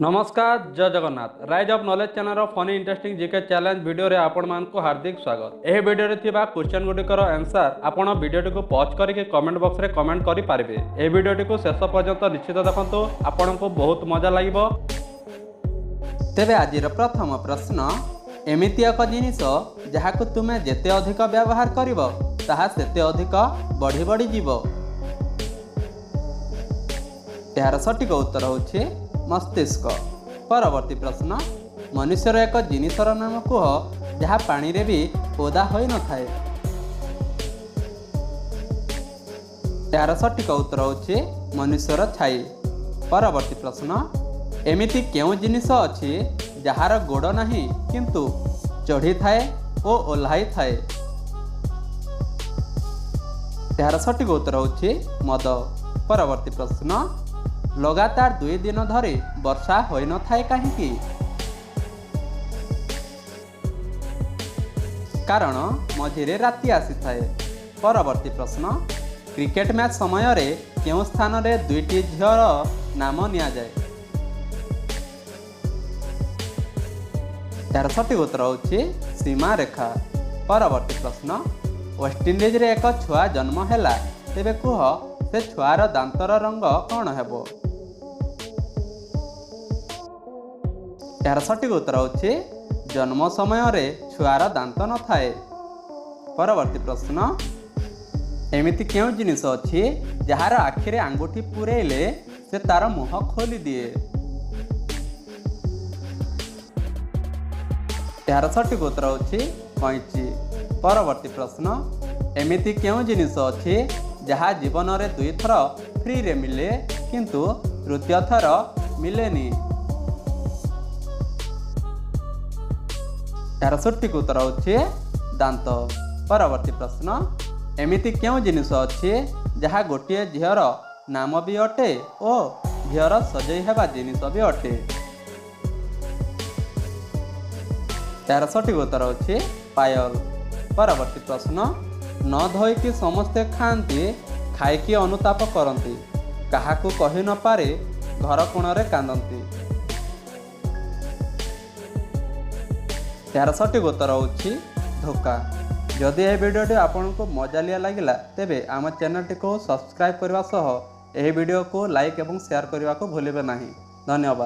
नमस्कार जय Jagannath rise of knowledge channel funny interesting GK challenge video रे आपण मानकु हार्दिक स्वागत। एही वीडियो रे थिबा क्वेश्चन गुडिकर आंसर आपण वीडियो को पॉज करके कमेंट बॉक्स रे कमेंट करि पारिबे। एही वीडियो को शेष पर्यंत निश्चित देखंतु आपण को बहुत मजा लागिबो। तेबे आजिर प्रथम प्रश्न एमिति एक जिनिस जहाकु तुमे जेते अधिक व्यवहार करिवो ताहा सेते अधिक बढ़ी बढ़ी जीवो। यार सटीक उत्तर होछि मस्तिष्क। परवर्ती प्रश्न मनुष्यर एक जिनिसर नाम कह जहाँ पानी रे भी ओदा होई न थाए। यार सटीक उत्तर होछि मनुष्यर छाई। परवर्ती प्रश्न एमिति केउ जिनिस अछि जहार गोड़ नाही किंतु चढ़ी थाए ओ ओल्हाई थाए। यार सटीक उत्तर होछि मद। परवर्ती प्रश्न लगातार 2 दिन धरी वर्षा होई न थाए काहेकि? कारण मझिरे राति आसी थाए। परवर्ती प्रश्न क्रिकेट मैच समय रे केउ स्थान रे दुईटी झीर नाम निया जाए। यार सटीक उत्तर होछि सीमा रेखा। परवर्ती प्रश्न वेस्टइंडीज रे एक छुआ जन्म हैला तेबे कुह से छुआर दांतर रंग कौन हेबो? यार सटीक उत्तर होछि जन्म समय रे छुआर दांत न थाए। परवर्ती प्रश्न एमिति केउ जिनिस अछि जहार आखिरे आंगुठी पुरेले से तार मुह खोली दिए। यार सटीक उत्तर होछि कैंची। परवर्ती प्रश्न एमिति केउ जिनिस अछि जहा जीवन रे 2 थर फ्री रे मिले किंतु तृतीय थर मिलेनी। यार सटीक उत्तर होछि दांत। परवर्ती प्रश्न एमिति केउ जिनिस अछि जहा गोटिए झीर नाम भी अटे ओ झीर सजई हेबा जिनिस भी अटे। यार सटीक उत्तर होछि पायल। परवर्ती प्रश्न न धोईकी समस्ते खाती खाईकी अनुताप करती काहाकू कही न पारे घर कोणरे कांदती। यार सटीक उत्तर होछि धोखा। जदि यह वीडियो आपको मजालिया लगिला तेबे आम चैनल को सब्सक्राइब करने सह यह वीडियो को लाइक एवं शेयर करने को भूलिबे नहीं। धन्यवाद।